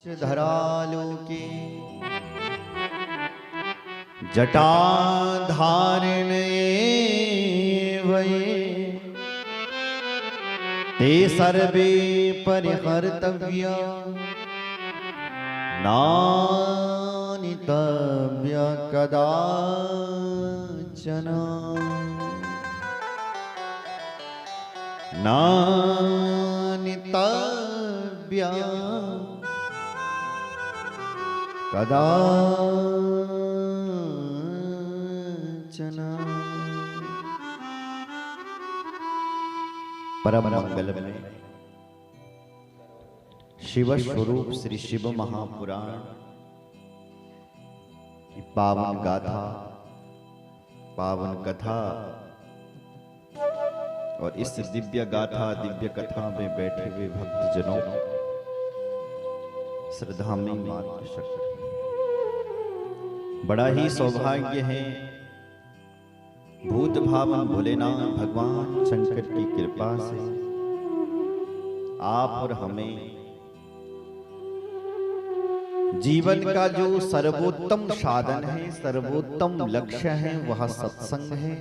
धरालोके जटाधारिणे वये ते सर्वे परिहर्तव्या नानितव्या कदाचन नानितव्या कदाचन। परम मंगल में शिव स्वरूप श्री शिव महापुराण की पावन गाथा, पावन कथा और इस दिव्य गाथा दिव्य कथा में बैठे हुए भक्तजनों, श्रद्धा में मात्र शक्ति, बड़ा ही सौभाग्य है भूत भावन भोलेनाथ भगवान शंकर की कृपा से आप और हमें जीवन का जो सर्वोत्तम साधन है, सर्वोत्तम लक्ष्य है, वह सत्संग है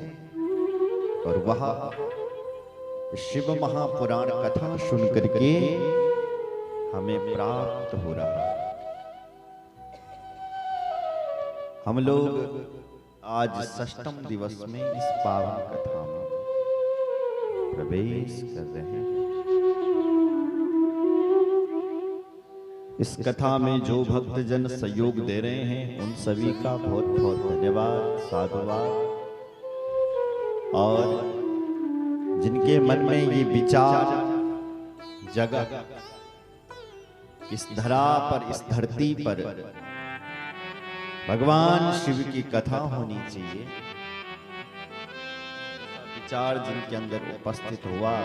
और वह शिव महापुराण कथा सुनकर के हमें प्राप्त हो रहा है। हम लोग आज षष्ठम दिवस में इस पावन कथा में प्रवेश कर रहे हैं। इस कथा में जो भक्तजन सहयोग दे रहे हैं उन सभी का बहुत बहुत धन्यवाद, साधुवाद। और जिनके मन में ये विचार जगह इस धरा पर, इस धरती पर भगवान शिव की कथा होनी चाहिए, विचार जिनके अंदर उपस्थित हुआ,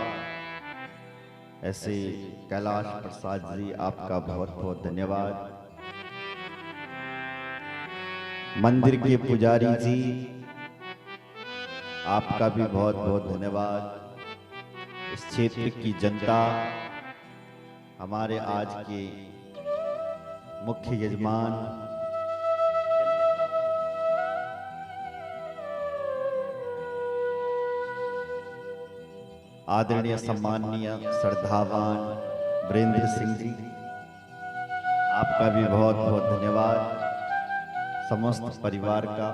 ऐसे कैलाश प्रसाद जी आपका बहुत बहुत धन्यवाद। मंदिर के पुजारी जी आपका भी बहुत बहुत धन्यवाद। इस क्षेत्र की जनता, हमारे आज के मुख्य यजमान आदरणीय सम्माननीय श्रद्धावान वीरेंद्र सिंह जी, आपका भी बहुत बहुत धन्यवाद। समस्त परिवार का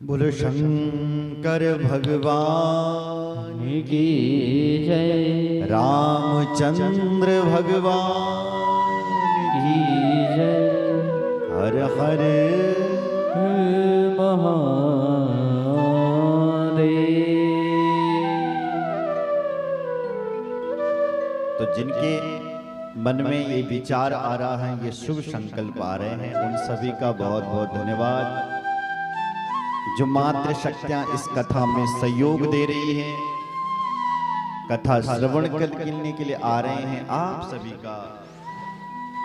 बोलो शंकर भगवान की जय, रामचंद्र भगवान की जय, हर हर महादेव। तो जिनके मन में ये विचार आ रहा है, ये शुभ संकल्प आ रहे हैं, उन सभी का बहुत बहुत धन्यवाद। जो मात्र शक्तियां इस कथा में सहयोग दे रही हैं, कथा श्रवण करने के लिए आ रहे हैं, आप सभी का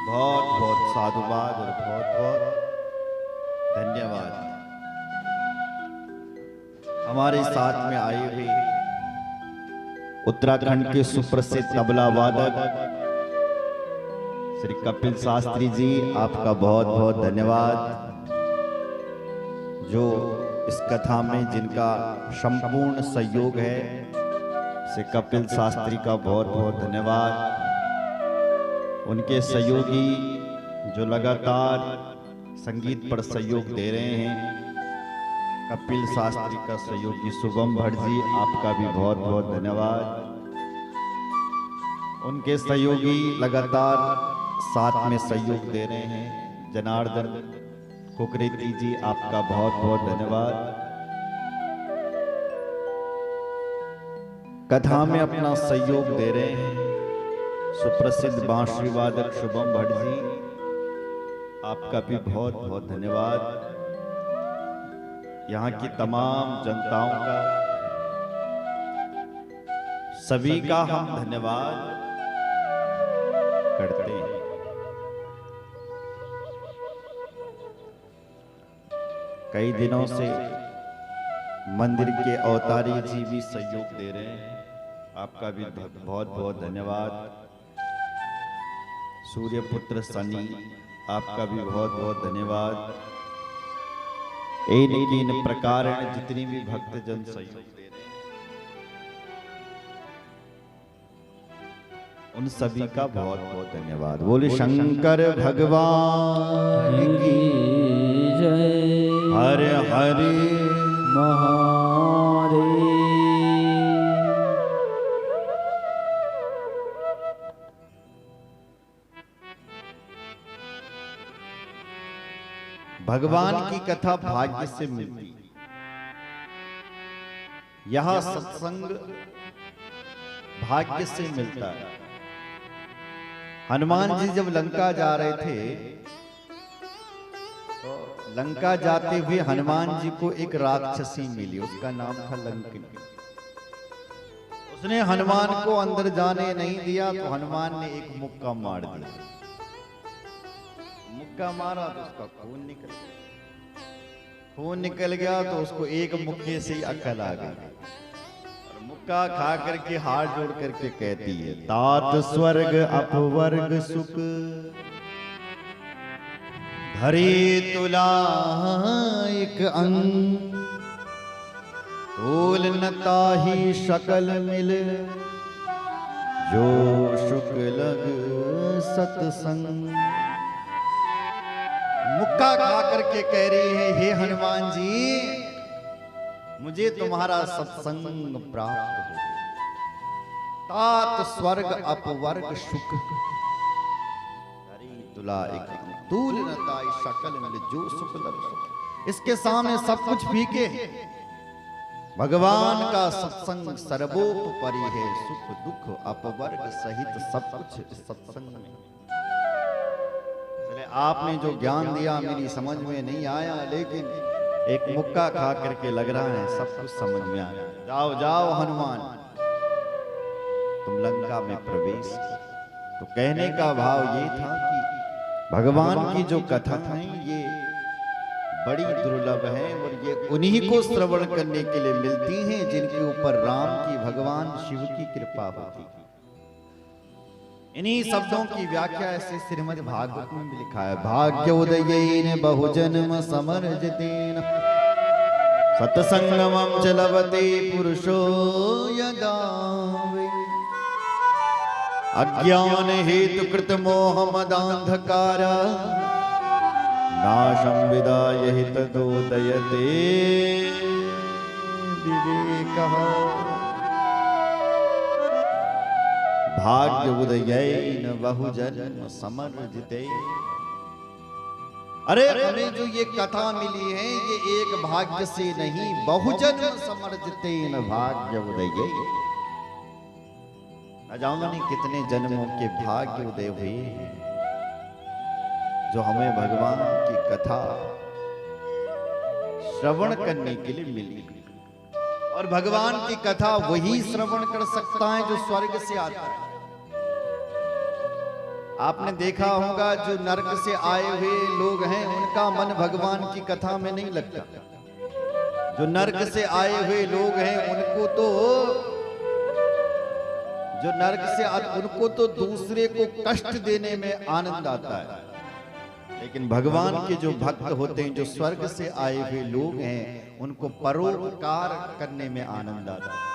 बहुत बहुत साधुवाद और बहुत बहुत धन्यवाद। हमारे साथ में आए हुए उत्तराखंड के सुप्रसिद्ध तबला वादक श्री कपिल शास्त्री जी, आपका बहुत बहुत धन्यवाद। जो इस कथा में जिनका संपूर्ण सहयोग है, श्री कपिल शास्त्री का बहुत बहुत धन्यवाद। उनके सहयोगी जो लगातार संगीत पर सहयोग दे रहे हैं, कपिल शास्त्री का सहयोगी शुभम भट्ट जी, आपका भी बहुत बहुत धन्यवाद। उनके सहयोगी लगातार साथ में सहयोग दे रहे हैं, जनार्दन कुकरेती जी, आपका बहुत बहुत धन्यवाद। कथा में अपना सहयोग दे रहे हैं सुप्रसिद्ध बांसुरी वादक शुभम भट्ट जी, आपका भी बहुत बहुत धन्यवाद। यहाँ की तमाम जनताओं का, सभी का हम धन्यवाद करते हैं। कई दिनों से मंदिर के अवतारी जी भी सहयोग दे रहे हैं, आपका भी बहुत बहुत धन्यवाद। सूर्यपुत्र सनी, आपका भी बहुत बहुत धन्यवाद। इन प्रकार जितनी भी भक्तजन सहयोग दे रहे हैं, उन सभी का बहुत बहुत धन्यवाद। बोले शंकर भगवान की जय। हर हर महादेव। भगवान की कथा भाग्य से मिलती, यह सत्संग भाग्य से मिलता है। हनुमान जी जब लंका जा रहे थे, तो लंका जाते हुए हनुमान जी को एक राक्षसी मिली, उसका नाम था लंकिनी। उसने हनुमान को अंदर जाने नहीं दिया, तो हनुमान ने एक मुक्का मार दिया। मुक्का मारा तो उसका खून निकल गया। खून निकल गया तो उसको एक मुक्के से ही अकल आ गई, और मुक्का खा करके हाथ जोड़ करके कहती है, तात स्वर्ग अपवर्ग सुख धरे तुला एक अंग, तोल न ताहि शकल मिल, जो शुक लग सत्संग। मुक्का खा करके कह रही है, हे हनुमान जी, मुझे तुम्हारा सत्संग प्राप्त हो। तात स्वर्ग अपवर्ग सुख धरी तुला एक अंग, तूल न ताहि शकल मिल, जो सुख लग सुख। इसके सामने सब कुछ फीके हैं। भगवान का सत्संग सर्वोपरि है, सुख दुख अपवर्ग सहित सब कुछ इस सत्संग में। आपने जो ज्ञान दिया मेरी समझ में नहीं आया, लेकिन एक मुक्का खा करके लग रहा है सब कुछ समझ में आया। जाओ जाओ हनुमान, तुम लंका में प्रवेश। तो कहने का भाव ये था कि भगवान की जो कथा है ये बड़ी दुर्लभ है, और ये उन्हीं को श्रवण करने के लिए मिलती हैं जिनके ऊपर राम की, भगवान शिव की कृपा होती है। इन्हीं शब्दों की व्याख्या ऐसे श्रीमद् भागवत में भी लिखा है, भाग्योदयेन बहुजन्म समर्जितेन सत्संगमं च लभते पुरुषो यदा वै। अज्ञान हेतु कृत मोह मदांधकार नाशं विदाय हि तदोदयते विवेकः। भाग्य उदयेन बहुजन्म समर्जिते। अरे हमें जो ये कथा मिली है ये एक भाग्य से नहीं, बहुजन्म समर्जितेन भाग्य उदय। न जाने कितने जन्मों के भाग्य उदय हुए हैं जो हमें भगवान की कथा श्रवण करने के लिए मिली। और भगवान की कथा वही श्रवण कर सकता है जो स्वर्ग से आता है। आपने देखा होगा जो नरक से आए हुए लोग हैं उनका मन भगवान की कथा में नहीं लगता। जो नरक से आए हुए लोग हैं उनको तो दूसरे को कष्ट देने में आनंद आता है, लेकिन भगवान के जो भक्त होते हैं, जो स्वर्ग से आए हुए लोग हैं, उनको परोपकार करने में आनंद आता है।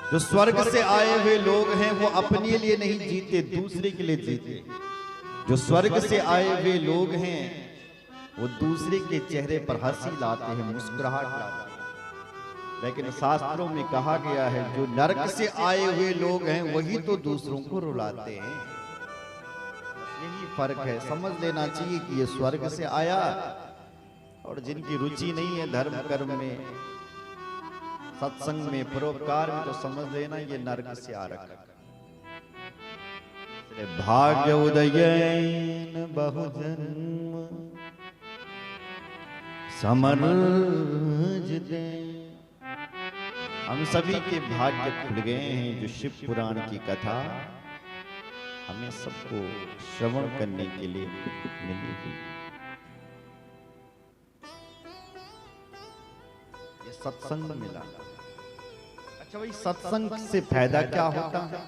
जो स्वर्ग से आए हुए लोग हैं वो अपने लिए नहीं जीते, दूसरे के लिए जीते। जो स्वर्ग से आए हुए लोग हैं वो दूसरे के चेहरे पर हंसी लाते हैं, मुस्कुराहट लाते हैं। लेकिन शास्त्रों में कहा गया है जो नरक से आए हुए लोग हैं वही तो दूसरों को रुलाते हैं। यही फर्क है, समझ लेना चाहिए कि ये स्वर्ग से आया, और जिनकी रुचि नहीं है धर्म कर्म में, सत्संग में परोपकार भी तो समझ लेना ये नरक से आरक। भाग्य उदयन बहुजन्म समर्ज दे। हम सभी के भाग्य खुल गए हैं जो शिव पुराण की कथा हमें सबको श्रवण करने के लिए मिलेगी। ये सत्संग मिला। अच्छा भाई, सत्संग से फायदा क्या होता है?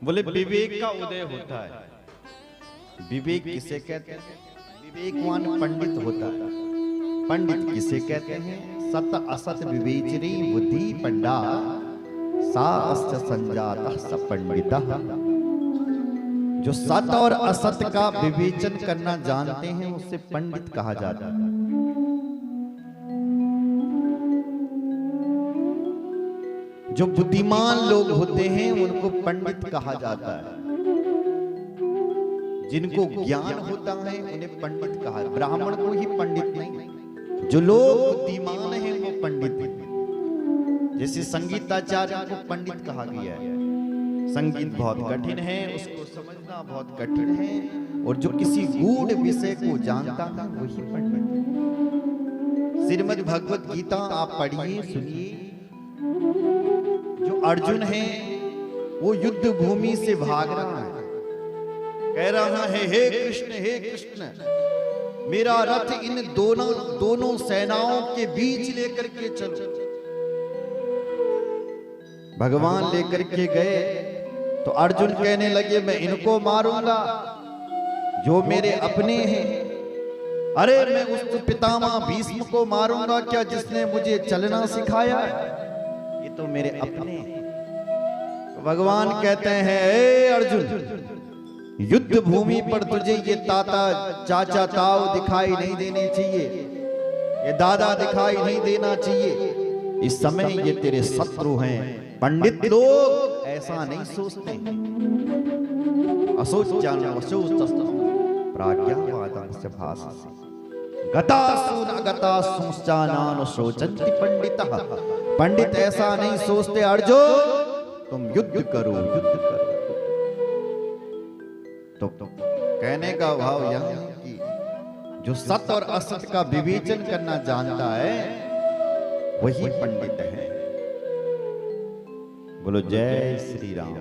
बोले विवेक का उदय होता है। विवेक किसे कहते हैं? विवेकवान पंडित होता है। पंडित किसे कहते हैं? सत असत विवेचनी बुद्धि पंडा सा अस्त संजाता स पंडिता। जो सत और असत का विवेचन करना जानते हैं उससे पंडित कहा जाता है। जो बुद्धिमान लोग होते हैं उनको पंडित कहा जाता है। जिनको ज्ञान होता है उन्हें पंडित कहा। ब्राह्मण को ही पंडित नहीं, जो लोग बुद्धिमान हैं वो पंडित हैं। जैसे संगीताचार्य को पंडित कहा गया है। संगीत बहुत कठिन है, उसको समझना बहुत कठिन है, और जो किसी गूढ़ विषय को जानता है वही पंडित है। श्रीमद् भगवत गीता आप पढ़िए, सुनिए। जो अर्जुन है वो युद्ध भूमि से भाग रहा है, कह रहा है हे कृष्ण मेरा रथ इन दोनों सेनाओं के बीच लेकर के चलो। भगवान लेकर के गए तो अर्जुन कहने लगे मैं इनको मारूंगा जो मेरे अपने हैं। अरे मैं उस पितामह भीष्म को मारूंगा क्या जिसने मुझे चलना सिखाया? ये तो मेरे अपने हैं। तो भगवान कहते हैं ए अर्जुन, युद्ध भूमि पर तुझे ये ताता चाचा ताऊ दिखाई नहीं देने चाहिए, ये दादा दिखाई नहीं देना चाहिए। इस समय ये तेरे शत्रु हैं। पंडित लोग ऐसा नहीं सोचते। पंडित ऐसा नहीं सोचते अर्जुन तुम युद्ध करो, युद्ध करो। तो कहने का भाव यह है कि जो सत्य और असत्य का विवेचन करना जानता है वही पंडित है। बोलो जय श्री राम।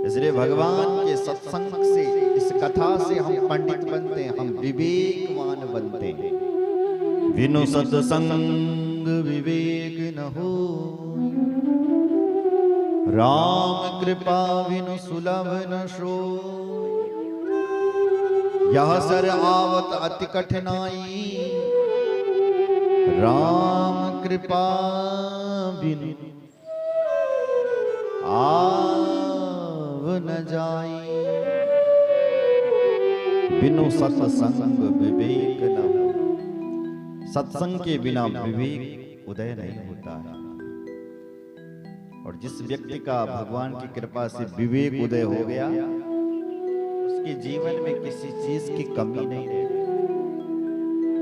इसलिए भगवान के सत्संग से, इस कथा से हम पंडित बनते हैं, हम विवेकवान बनते हैं। बिनु सत्संग विवेक न हो, राम कृपा बिनु सुलभ न शो। यह सर आवत अति कठिनाई, राम कृपा बिनु आव न जाई। बिनु सत्संग विवेक न हो। सत्संग के बिना विवेक उदय नहीं होता है। और जिस व्यक्ति का भगवान की कृपा से विवेक उदय हो गया उसके जीवन में किसी चीज की कमी नहीं रहती।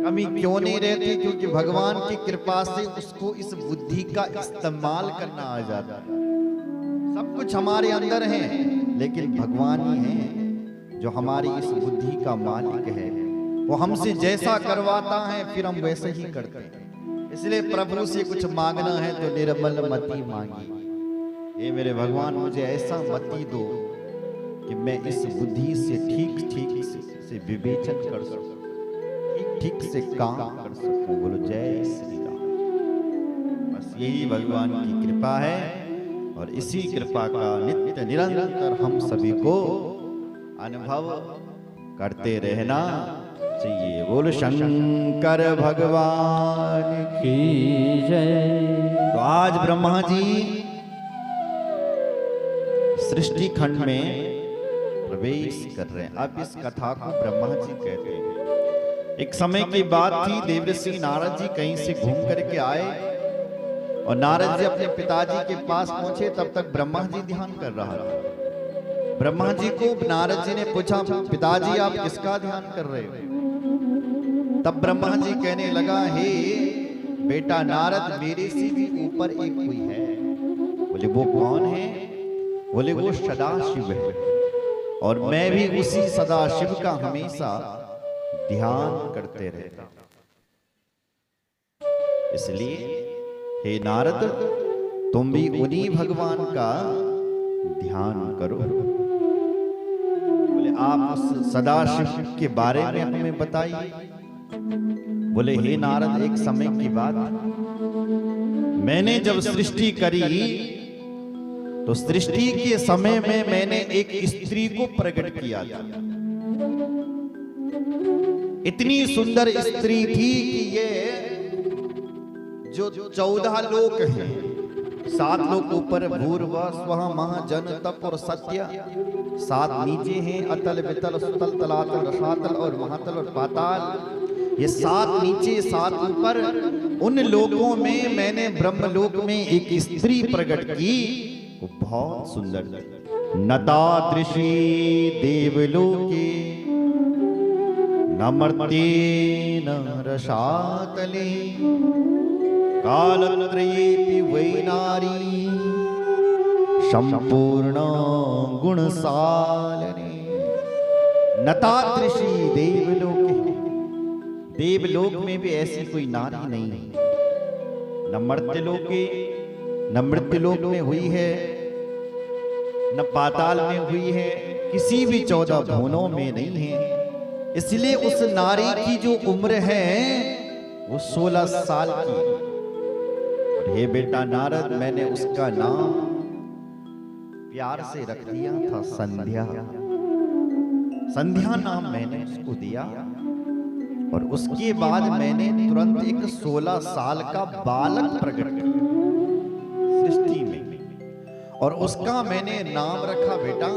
कमी क्यों नहीं रहती? क्योंकि भगवान की कृपा से उसको इस बुद्धि का इस्तेमाल करना आ जाता है। सब कुछ हमारे अंदर है लेकिन भगवान ही है जो हमारी इस बुद्धि का मालिक है। वो हमसे जैसा करवाता है फिर हम वैसे ही करते हैं। इसलिए प्रभु से कुछ मांगना है तो निर्मल मति मांगी। ये मेरे भगवान मुझे ऐसा मति दो कि मैं इस बुद्धि से ठीक से विवेचन कर सकूं, ठीक से काम कर सकूं। बोलो जय श्री राम। बस यही भगवान की कृपा है और इसी कृपा का नित्य निरंतर हम सभी को अनुभव करते रहना चाहिए। बोल शंकर भगवान की जय। तो आज ब्रह्मा जी सृष्टि खंड में प्रवेश कर रहे हैं। अब इस कथा को ब्रह्मा जी कहते हैं। एक समय की बात थी, देवर्षि नारद जी कहीं से घूम करके आए और नारद जी अपने पिताजी के पास पहुंचे। तब तक ब्रह्मा जी ध्यान कर रहा था। ब्रह्मा जी को नारद जी ने पूछा पिताजी आप किसका ध्यान कर रहे हो? तब ब्रह्मा जी कहने लगा हे बेटा नारद मेरे से भी ऊपर एक कोई है। बोले वो कौन है? बोले वो सदाशिव है और मैं भी उसी सदाशिव का हमेशा ध्यान करते रहता। इसलिए हे नारद, तुम भी उन्हीं भगवान का ध्यान करो। बोले आप उस सदाशिव के बारे में हमें बताइए। बोले हे नारद, एक समय की बात, मैंने जब सृष्टि करी तो सृष्टि के समय में मैंने एक स्त्री को प्रकट किया था। इतनी सुंदर स्त्री थी कि ये जो 14 लोक हैं, 7 लोक ऊपर भूर्भुवः स्वः महः जन तप और सत्य, 7 नीचे हैं अतल वितल सुतल तलातल रसातल और महातल और पाताल। ये 7 नीचे 7 ऊपर, उन लोकों में मैंने ब्रह्मलोक में एक स्त्री प्रकट की, वो बहुत सुंदर थी। नतादृशी देवलोके न मर्त्येन रसातले कालत्रयेऽपि वै नारी संपूर्ण गुणशालिनी। नतादृशी देवलोके, देवलोक में भी ऐसी कोई नारी नहीं है। न मर्त्यलोके, न मृत्युलोक में हुई है, न पाताल में हुई है, किसी भी 14 भुवनों में नहीं है। इसलिए उस नारी की जो उम्र है वो 16 साल की। हे बेटा नारद, मैंने उसका नाम प्यार से रख दिया था संध्या। संध्या नाम मैंने उसको दिया और उसके बाद मैंने तुरंत एक 16 साल का बालक प्रकट किया सृष्टि में और उसका मैंने नाम रखा बेटा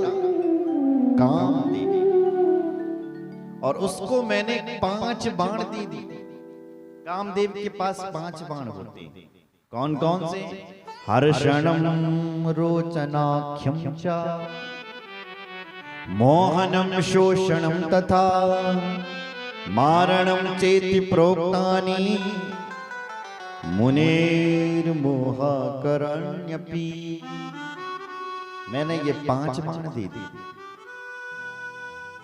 कामदेव। और उसको मैंने 5 बाण दे दी। कामदेव के पास 5 बाण होते हैं। कौन कौन से? हर्षणम रोचनाख्यम च मोहनम शोषणम तथा मारणम चेति प्रोक्तानि मुनेर्मोहकरण्यपि। मैंने ये 5 बाण दे दी।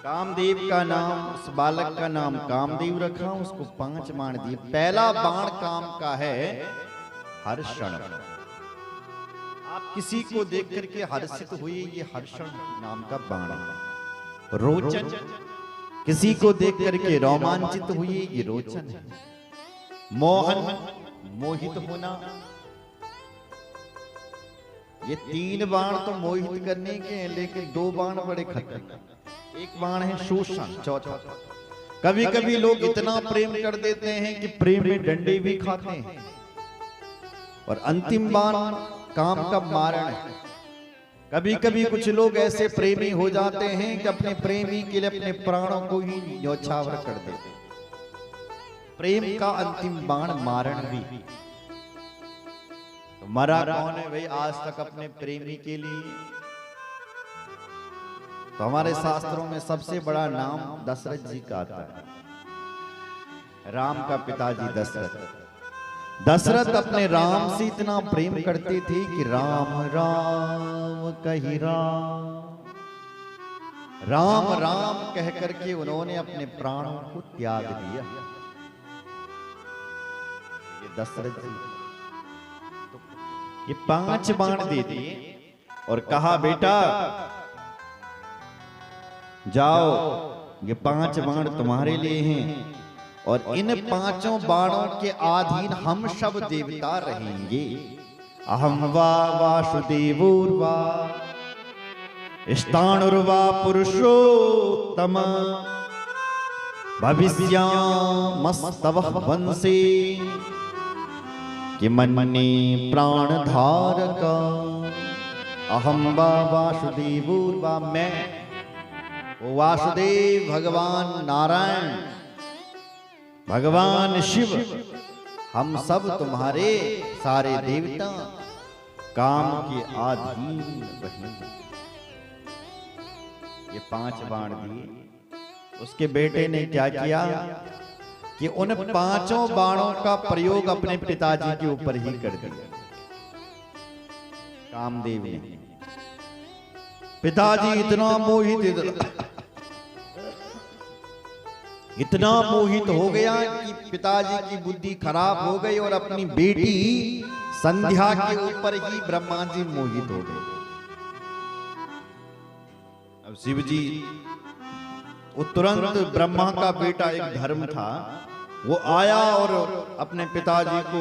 कामदेव का नाम, उस बालक का नाम कामदेव रखा, उसको 5 बाण दिए। पहला बाण काम का है हर्षण। आप किसी को देख करके हर्षित हुए, ये हर्षण नाम का बाण है। रोचन, किसी को देख करके रोमांचित हुए, ये रोचन है। मोहन, मोहित होना। ये 3 बाण तो मोहित करने के हैं, लेकिन 2 बाण बड़े खतरनाक। एक बाण है शोषण, चौथा। कभी कभी लोग इतना प्रेम कर देते हैं कि प्रेम में डंडे भी खाते हैं। और अंतिम बाण काम का मारण है। कभी कभी कुछ लोग ऐसे प्रेमी हो जाते हैं कि अपने प्रेमी के लिए अपने प्राणों को ही न्योछावर कर देते हैं। प्रेम का अंतिम बाण मारण भी। तो मरा कौन है भाई आज तक अपने प्रेमी के लिए? तो हमारे शास्त्रों में सबसे बड़ा नाम दशरथ जी का आता है। राम का पिताजी दशरथ। दशरथ अपने राम से इतना प्रेम करते थे कि राम राम कही राम, राम राम कह करके उन्होंने अपने प्राणों को त्याग दिया। ये दशरथ जी तो ये 5 बाण दे दिए और कहा बेटा जाओ, ये 5 बाण तुम्हारे लिए हैं और इन 5 बाणों के अधीन हम सब देवता रहेंगे। अहम वा वासुदेवोर्वा स्थाणुर्वा पुरुषोत्तम भविष्यामस्तवः वंशे किमन्ये प्राणधारक। अहम वा वासुदेवोर्वा, मैं वासुदेव भगवान नारायण भगवान शिव, हम सब तुम्हारे सारे देवता काम के अधीन रहेंगे। ये 5 बाण दिए। उसके बेटे ने क्या किया? कि उन 5 बाणों का प्रयोग अपने पिताजी के ऊपर ही कर दिया कामदेव ने। पिताजी इतना मोहित हो गया कि पिताजी की बुद्धि खराब हो गई और अपनी बेटी संध्या के ऊपर ही ब्रह्मा जी मोहित हो गए। अब शिव जी वो तुरंत, ब्रह्मा का बेटा एक धर्म था, वो आया और अपने पिताजी को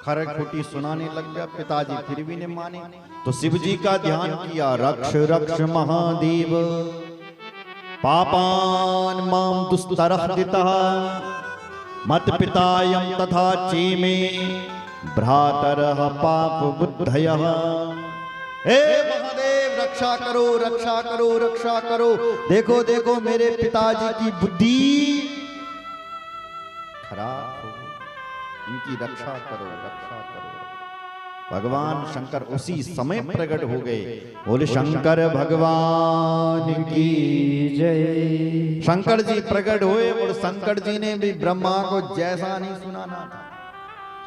खरक खोटी सुनाने लग गया। पिताजी फिर भी नहीं माने तो शिव जी का ध्यान किया, रक्ष रक्ष महादेव पापान माम दुस्तरः दितः मत पितायं तथा चेमे भ्रातरः पाप बुद्धयः। हे महादेव रक्षा करो रक्षा करो रक्षा करो, देखो देखो मेरे पिताजी की बुद्धि खराब हो, इनकी रक्षा करो रक्षा करो। भगवान शंकर उसी समय प्रकट हो गए। बोले शंकर भगवान की जय। शंकर जी प्रकट हुए और शंकर जी ने भी ब्रह्मा को जैसा नहीं सुनाना था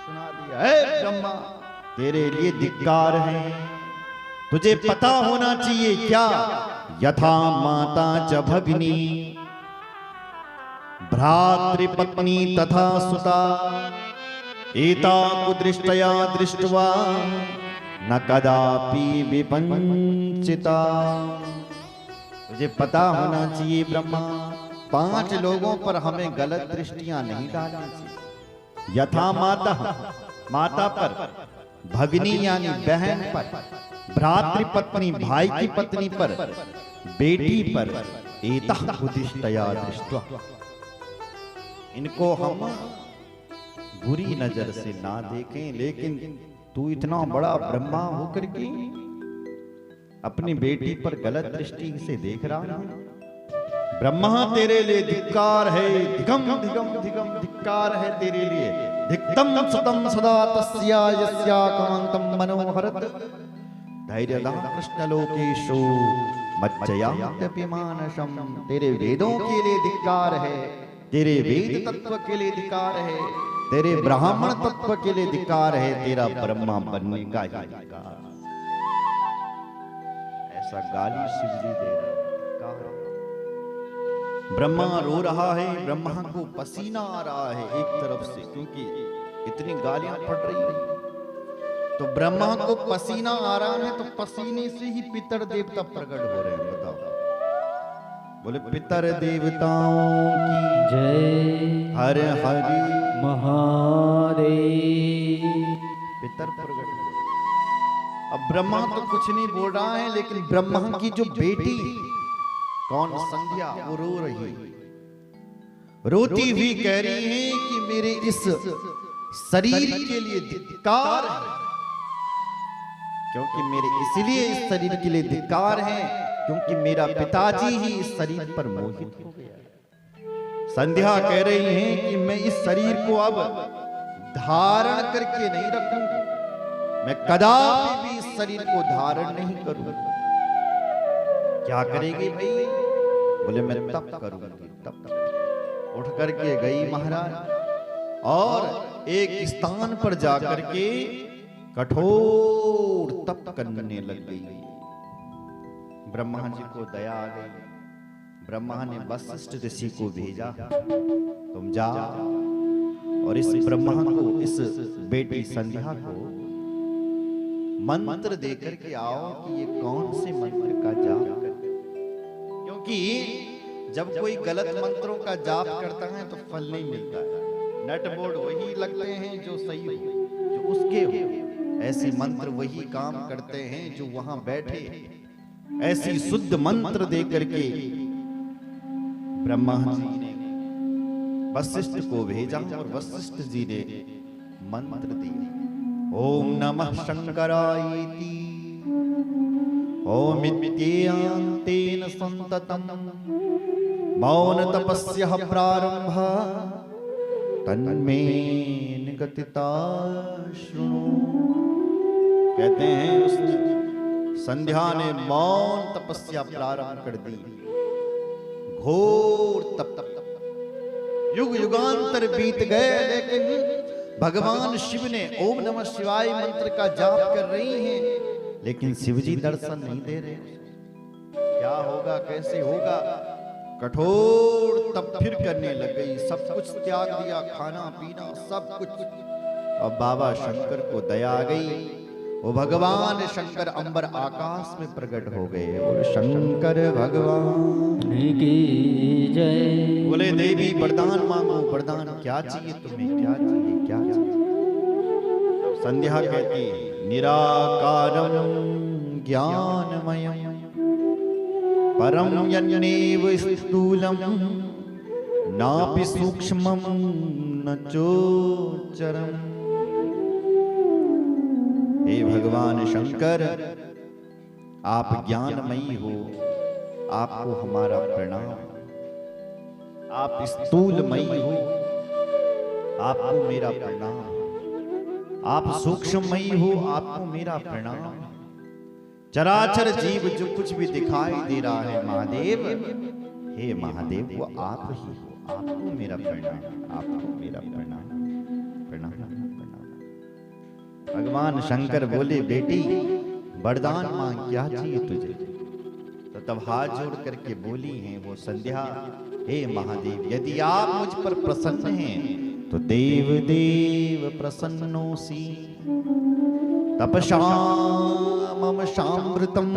सुना दिया। हे ब्रह्मा, तेरे लिए धिक्कार है, तुझे पता होना चाहिए क्या, यथा माता च भगिनी भ्रातृपत्नी तथा सुता एता कुदृष्टया दृष्ट्वा न कदापि विपंचिता। मुझे पता होना चाहिए ब्रह्मा, 5 लोगों पर हमें गलत दृष्टियां नहीं डालनी चाहिए। यथा माता, माता पर, भगिनी यानी बहन पर, भ्रातृपत्नी भाई की पत्नी पर, बेटी पर, एता कुदृष्टया दृष्ट्वा, इनको हम बुरी नजर से ना देखें। लेकिन तू इतना बड़ा ब्रह्मा होकर के अपनी बेटी पर गलत दृष्टि से देख रहा है। ब्रह्मा तेरे लिए धिक्कार है, धिगम धिगम धिगम धिक्कार है तेरे लिए। धिक्तम सुतम सदा तस्या यस्या कांतम मनोहरत धैर्यदा कृष्ण लोकेशो मज्जयात्यपि मानसम। तेरे वेदों के लिए धिक्कार है, तेरे वेद तत्व के लिए धिक्कार है, तेरे ब्राह्मण तत्व के लिए धिक्कार है, तेरा ब्रह्मा बनने का ही धिक्कार। ऐसा गाली शिव जी दे रहा है। ब्रह्मा रो रहा है, ब्रह्मा को पसीना आ रहा है एक तरफ से, क्योंकि इतनी गालियां पड़ रही है। तो ब्रह्मा को पसीना आ रहा है, तो पसीने से ही पितर देवता प्रकट हो रहे हैं। बताओ, बोले पितर देवताओं की जय, हर हरि महादेव। पितर प्रकट हो। अब ब्रह्मा तो कुछ नहीं बोल रहा है, लेकिन ब्रह्मा की जो बेटी कौन, संध्या, वो रो रही, रोती हुई कह रही है कि मेरे इस शरीर के लिए धिक्कार है, क्योंकि मेरे इसलिए इस शरीर के लिए धिक्कार है क्योंकि मेरा पिताजी ही इस शरीर पर मोहित हो गया। संध्या कह रही है कि मैं इस शरीर को अब धारण करके नहीं रखूंगी, मैं कदापि भी इस शरीर को धारण नहीं करूंगी। क्या करेगी भाई? बोले मैं तप करूंगी। तप उठ करके गई महाराज और एक स्थान पर जाकर के कठोर तप करने लग गई। ब्रह्मा जी को दया आ गई। ब्रह्मा ने वशिष्ठ ऋषि को भेजा, तुम जाओ और इस ब्रह्मा को, इस बेटी संध्या को मंत्र देकर के आओ कि ये कौन से मंत्र का जाप करते, क्योंकि जब कोई गलत मंत्रों का जाप करता है तो फल नहीं मिलता है। नट बोर्ड वही लगते हैं जो सही हो, जो उसके हो। ऐसे मंत्र वही काम करते हैं जो वहां बैठे। ऐसी शुद्ध मंत्र दे करके ब्रह्मा जी ने वशिष्ठ को भेजा और वशिष्ठ जी ने मंत्र दिया। ओम नमः शंकरायति ओम इत्येतेन संततम मौन तपस्यः प्रारंभ तन्मे निगतिता शृणु। कहते हैं उस संध्या ने मौन तपस्या प्रारंभ कर दी। घोर तप युग युगांतर बीत गए, लेकिन भगवान शिव ने ओम नमः शिवाय मंत्र का जाप कर रही हैं, लेकिन शिवजी दर्शन नहीं दे रहे। क्या होगा, कैसे होगा? कठोर तप फिर करने लग गई, सब कुछ त्याग दिया, खाना पीना सब कुछ। और बाबा शंकर को दया आ गई, वो भगवान शंकर अंबर आकाश में प्रकट हो गए। और शंकर भगवान की जय। बोले देवी वरदान मांगो, वरदान क्या चाहिए तुम्हें, क्या चाहिए, क्या चाहिए? संध्या कहती निराकारं ज्ञानमयं परम यन्नेव स्थूलं नापि सूक्ष्मं न चोचरम्। हे भगवान शंकर, आप ज्ञानमयी हो, आपको हमारा प्रणाम। आप स्थूलमयी हो, आपको मेरा प्रणाम। आप सूक्ष्ममयी हो, आपको मेरा प्रणाम। चराचर जीव जो कुछ भी दिखाई दे रहा है महादेव, हे महादेव वो आप ही हो, आपको मेरा प्रणाम, आपको मेरा प्रणाम, प्रणाम, प्रणाम। भगवान शंकर बोले बेटी वरदान मांग, क्या चाहिए तुझे? तो तब हाथ जोड़ करके बोली हैं वो संध्या, हे महादेव यदि आप मुझ पर प्रसन्न हैं तो देव देव प्रसन्नोसि तपसा मम शामृतं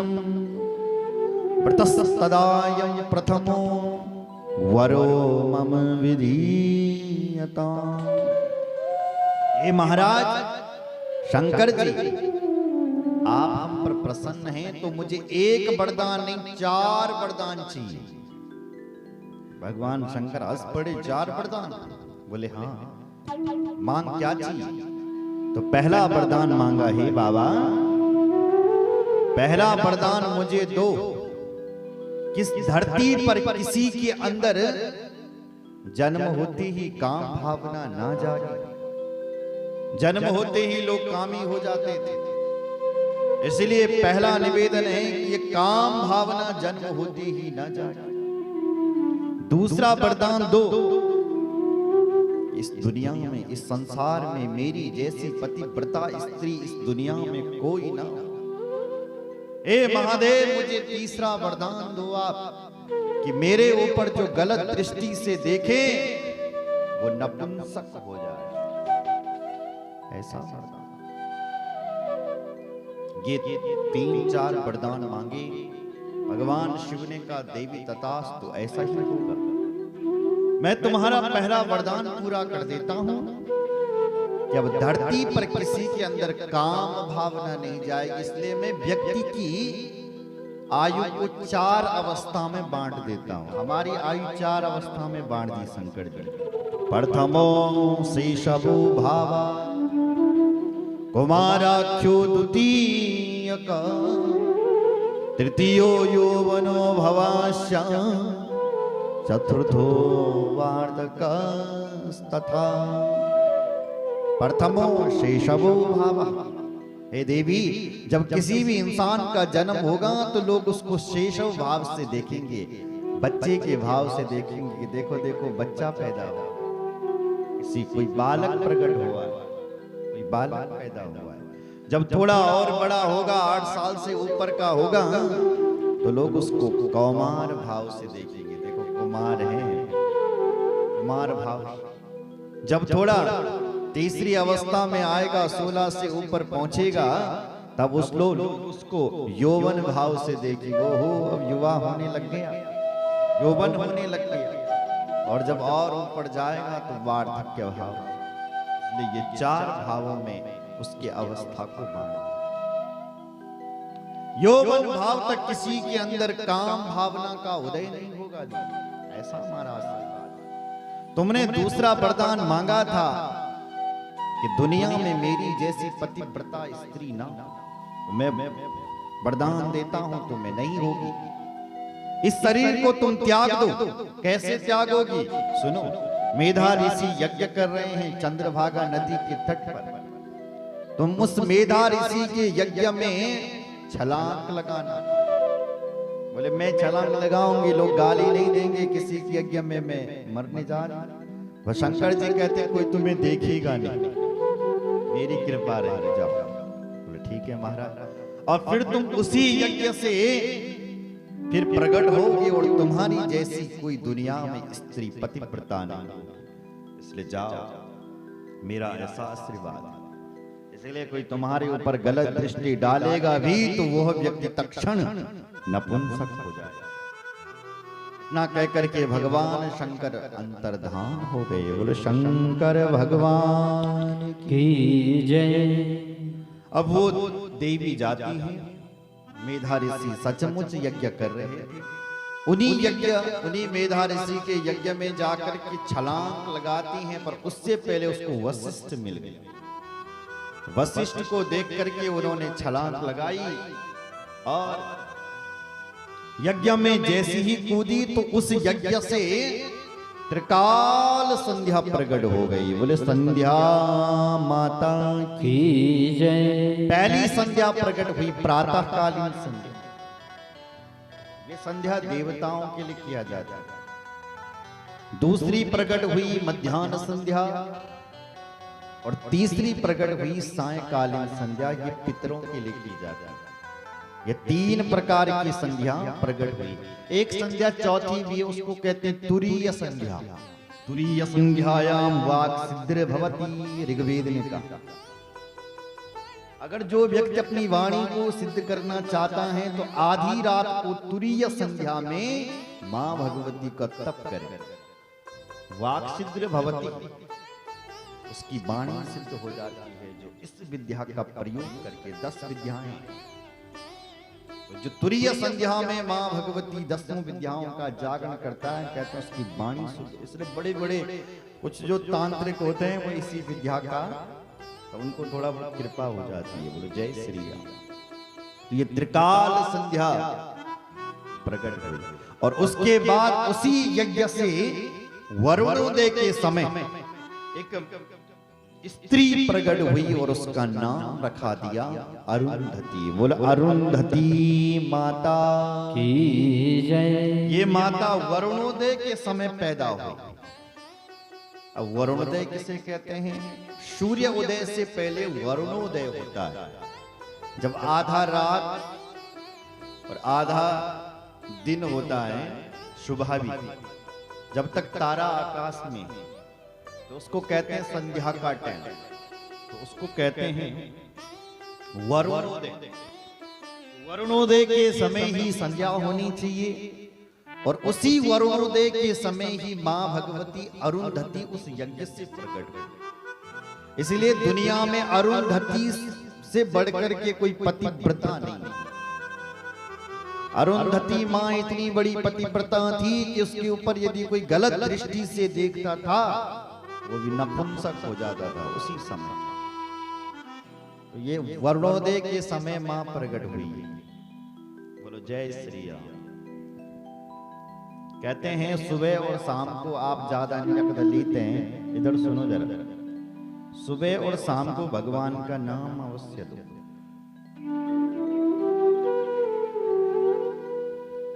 व्रतस्तदायं प्रथमो वरो मम विधीयताम्। हे महाराज शंकर जी, आप हम पर प्रसन्न हैं तो मुझे एक वरदान नहीं 4 वरदान चाहिए। भगवान शंकर हंस पड़े, 4 वरदान? बोले हाँ, मांग क्या चाहिए? तो पहला वरदान मांगा, हे बाबा पहला वरदान मुझे दो, किस धरती पर किसी के अंदर जन्म होते ही काम भावना ना जागे। जन्म होते ही लोग कामी हो जाते थे, इसलिए पहला निवेदन है कि ये काम भावना जन्म होते ही ना जागे। दूसरा वरदान दो, इस दुनिया में, इस संसार में मेरी जैसी पतिव्रता स्त्री इस दुनिया में कोई ना हो। हे महादेव मुझे तीसरा वरदान दो आप, कि मेरे ऊपर जो गलत दृष्टि से देखे वो नपुंसक हो जाए, ऐसा वरदान। ये 3-4 वरदान मांगे। भगवान शिव ने कहा देवी तथास्तु, ऐसा ही होगा। मैं तुम्हारा पहला वरदान पूरा कर देता हूं कि अब धरती पर किसी के अंदर काम भावना नहीं जाएगी, इसलिए मैं व्यक्ति की आयु को 4 अवस्था में बांट देता हूं। हमारी आयु 4 अवस्था में बांट दी शंकर जी। प्रथमो शैशवो भावा कुमाराख्यो द्वितीयक तृतीयो यौवनो भवास्या चतुर्थो वार्धकस्तथा। प्रथमो शैशवो भावा, हे देवी जब किसी भी इंसान का जन्म होगा तो लोग उसको शैशव भाव से देखेंगे, बच्चे के भाव से देखेंगे कि देखो देखो बच्चा पैदा हुआ, किसी कोई बालक प्रकट हुआ, कोई बालक पैदा हुआ है। जब थोड़ा और बड़ा होगा, 8 साल से ऊपर का होगा, तो लोग उसको कौमार भाव से देखेंगे, देखो कुमार है, कुमार भाव। जब थोड़ा तीसरी अवस्था में आएगा, 16 से ऊपर पहुंचेगा, तब उस लोग उसको यौवन भाव से देखेंगे, हो अब युवा होने लग गया, यौवन होने लग गया। और जब और ऊपर जाएगा तो वार्धक्य भाव। इसलिए ये 4 भावों में उसकी अवस्था को बांटा। यौवन भाव तक किसी के अंदर काम भावना का उदय नहीं होगा, ऐसा हमारा आशीर्वाद। तुमने दूसरा वरदान मांगा था कि दुनिया में मेरी जैसी पतिव्रता स्त्री ना हो, मैं वरदान देता हूं तुम्हें नहीं होगी। इस शरीर को तुम त्याग दो। कैसे त्यागोगी? सुनो, मेधा ऋषि यज्ञ कर रहे हैं चंद्रभागा नदी के तट पर। तुम उस मेधा ऋषि के यज्ञ में छलांग लगाना। बोले मैं छलांग लगाऊंगी, लोग गाली नहीं देंगे, किसी के यज्ञ में मैं मरने जा रहा। वह शंकर जी कहते हैं कोई तुम्हें देखेगा नहीं, मेरी कृपा रहेगी, जाओ। बोले ठीक है महाराज। और फिर तुम उसी यज्ञ से फिर प्रकट होगे और तुम्हारी जैसी कोई दुनिया में स्त्री पतिव्रता नहीं, इसलिए जाओ, मेरा ऐसा आशीर्वाद है। इसलिए कोई तुम्हारे ऊपर गलत दृष्टि डालेगा भी तो वह व्यक्ति तत्क्षण नपुंसक हो जाए। ना कह करके भगवान शंकर अंतर्धान हो गए। बोले शंकर भगवान की जय। अब वो देवी जाती है, मेधा ऋषि सचमुच यज्ञ कर रहे थे। उन्हीं मेधा ऋषि के यज्ञ में जाकर के छलांग लगाती हैं, पर उससे पहले उसको वशिष्ठ मिल गए। वशिष्ठ को देख करके उन्होंने छलांग लगाई और यज्ञ में जैसी ही कूदी तो उस यज्ञ से त्रिकाल संध्या प्रकट हो गई। बोले संध्या माता की जय। पहली संध्या प्रकट हुई प्रातःकालीन संध्या। ये संध्या देवताओं के लिए किया जाता है। दूसरी प्रकट हुई मध्याह्न संध्या और तीसरी प्रकट हुई सायंकालीन संध्या। ये पितरों के लिए की जाती है। ये तीन प्रकार की संध्या प्रकट हुई। एक संध्या चौथी भी है, उसको कहते हैं तुरीय संध्या। तुरीय संध्यायाम वाक् सिद्धिर भवति, ऋग्वेद ने कहा। अगर जो व्यक्ति अपनी वाणी को सिद्ध करना चाहता है तो आधी रात को तुरीय संध्या में मां भगवती का तप करे। वाक् सिद्धिर भवति, उसकी वाणी सिद्ध हो जाती है। जो इस विद्या का प्रयोग करके 10 विद्याएं, जो तुरीय संध्या में मां भगवती 10 विद्याओं का जागरण करता है, कहते हैं उसकी वाणी शुद्ध। इसलिए बड़े बड़े कुछ जो तांत्रिक होते हैं वो इसी विद्या का, तो उनको थोड़ा बहुत कृपा हो जाती है। बोलो जय श्री राम। तो ये त्रिकाल संध्या प्रकट हुई और उसके बाद उसी यज्ञ से वरुणोदय के समय एक स्त्री प्रकट हुई और उसका नाम रखा दिया अरुंधति। बोला अरुंधति माता की जय। ये माता वरुणोदय के समय पैदा हुई। अब वरुणोदय किसे कहते हैं? सूर्य उदय से पहले वरुणोदय होता है, जब आधा रात और आधा दिन होता है, सुबह भी, जब तक तारा आकाश में, तो उसको कहते हैं संध्या का टाइम। तो उसको कहते हैं वरुणोदय। वरुणोदय के समय ही संध्या होनी चाहिए और उसी वरुणोदय के समय ही मां भगवती अरुंधति उस यज्ञ से प्रकट हुई। इसलिए दुनिया में अरुंधति से बढ़कर के कोई पतिव्रता नहीं। अरुंधति मां इतनी बड़ी पतिव्रता थी कि उसके ऊपर यदि कोई गलत दृष्टि से देखता था वो भी नपुंसक हो जाता था उसी समय। तो ये वरुणोदय के समय मां प्रकट हुई। बोलो जय श्री राम। कहते हैं सुबह और शाम को आप ज्यादा नकद लेते हैं, इधर सुनो जरा, सुबह और शाम को भगवान का नाम अवश्य दो।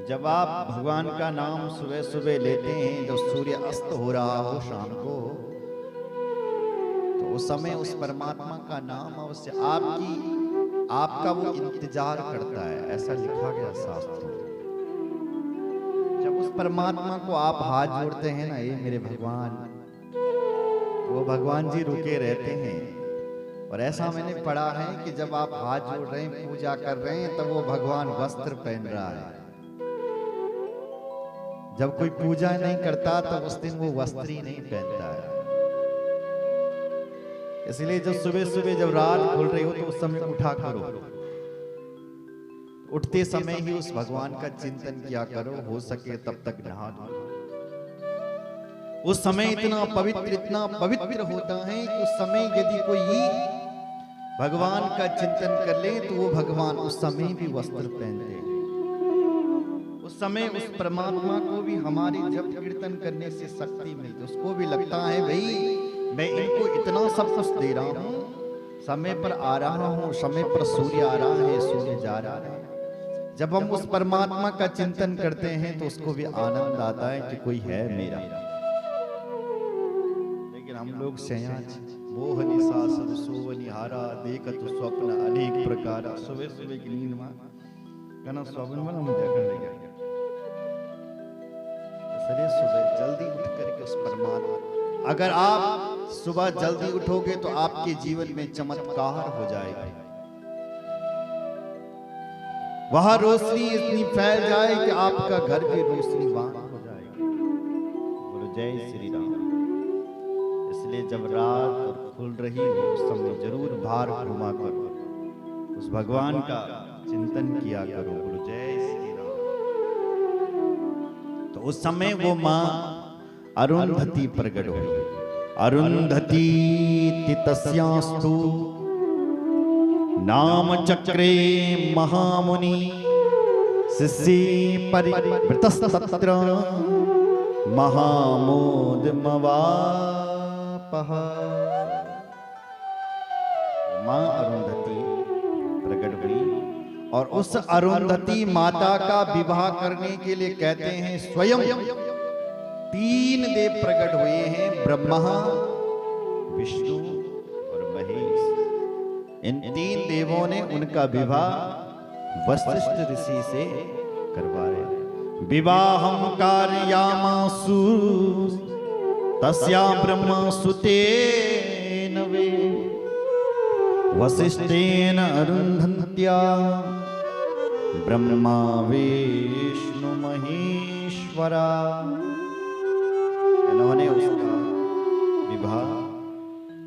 जब आप भगवान का नाम सुबह सुबह लेते हैं, जब सूर्य अस्त हो रहा हो शाम को, तो उस समय उस परमात्मा का नाम अवश्य आपका वो इंतजार करता है। ऐसा लिखा गया शास्त्रों में। जब उस परमात्मा को आप हाथ जोड़ते हैं ना, ये मेरे भगवान, वो भगवान जी रुके रहते हैं। और ऐसा मैंने पढ़ा है कि जब आप हाथ जोड़ रहे हैं, पूजा कर रहे हैं, तब वो भगवान वस्त्र पहन रहा है। जब कोई पूजा नहीं करता तो उस दिन वो वस्त्र ही नहीं पहनता है। इसलिए जब सुबह सुबह जब रात खुल रही हो तो उस समय उठा करो, उठते समय ही उस भगवान का चिंतन किया करो, हो सके तब तक नहा लो। उस समय इतना पवित्र होता है कि उस समय यदि कोई भगवान का चिंतन कर ले तो वो भगवान उस समय भी वस्त्र पहनते हैं। उस समय उस परमात्मा को भी हमारी जप कीर्तन करने से शक्ति मिलती, उसको भी लगता है भाई मैं इनको इतना सब कुछ दे रहा हूं, समय पर आ रहा हूं, समय पर सूर्य आ रहा है, सूर्य जा रहा है। जब हम उस परमात्मा का चिंतन करते हैं तो उसको भी आनंद आता है कि कोई है मेरा। लोग सयाज मोहनी सासु सोवनी हारा देखत स्वप्न अनेक प्रकार। सुबह सुबह की नींद में कहना स्वप्न में हम देखने लगे। इसलिए सुबह जल्दी उठ करके उस परमात्मा, अगर आप सुबह जल्दी उठोगे तो आपके जीवन में चमत्कार हो जाएगा। वहां रोशनी इतनी फैल जाए कि आपका घर भी रोशनीवान हो जाएगा। बोलो जय श्री राम। इसलिए जब रात खुल रही हो उस समय जरूर बाहर घुमा करो, उस भगवान का चिंतन किया करो। बोलो जय श्री राम। तो उस समय वो मां अरुंधति प्रकट हुई। अरुंधति तस्यास्तु नाम चक्रे महामुनि शिष्य परिवृतस्तत्र महामोदमवापः। मां अरुंधति प्रकट हुई और उस अरुंधति माता का विवाह करने के लिए कहते हैं स्वयं 3 देव प्रकट हुए हैं, ब्रह्मा विष्णु और महेश। इन 3 देवों ने उनका विवाह वशिष्ठ ऋषि से करवाया। विवाहम कारयामासु तस्या ब्रह्मा सुतेन वे वशिष्ठेन अरुंधत्या ब्रह्मा विष्णु महेश्वरा। इन्होंने उसका विवाह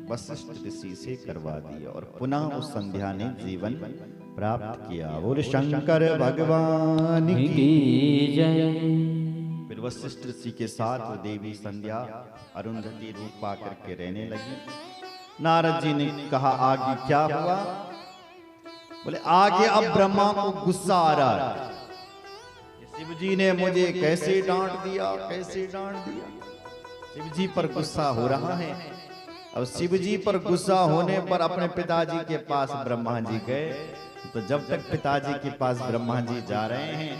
वशिष्ठ ऋषि से करवा दिया और पुनः उस संध्या ने जीवन प्राप्त किया। बोल शंकर भगवान की जय। फिर वशिष्ठ ऋषि के साथ वो देवी संध्या अरुंधति रूप पा करके रहने लगी। नारद जी ने कहा आगे क्या हुआ? बोले आगे अब ब्रह्मा को गुस्सा आ रहा है। शिव जी ने मुझे कैसे डांट दिया, कैसे डांट दिया। शिव जी पर गुस्सा हो रहा है। अब शिव जी पर गुस्सा होने पर अपने पिताजी के पास ब्रह्मा जी गए। तो जब तक पिताजी के पास ब्रह्मा जी जा रहे हैं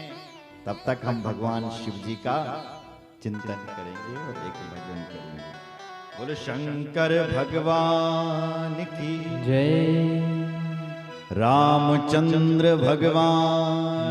तब तक हम भगवान शिव जी का चिंतन करेंगे और एक भजन करेंगे। बोलो शंकर भगवान की जय। रामचंद्र भगवान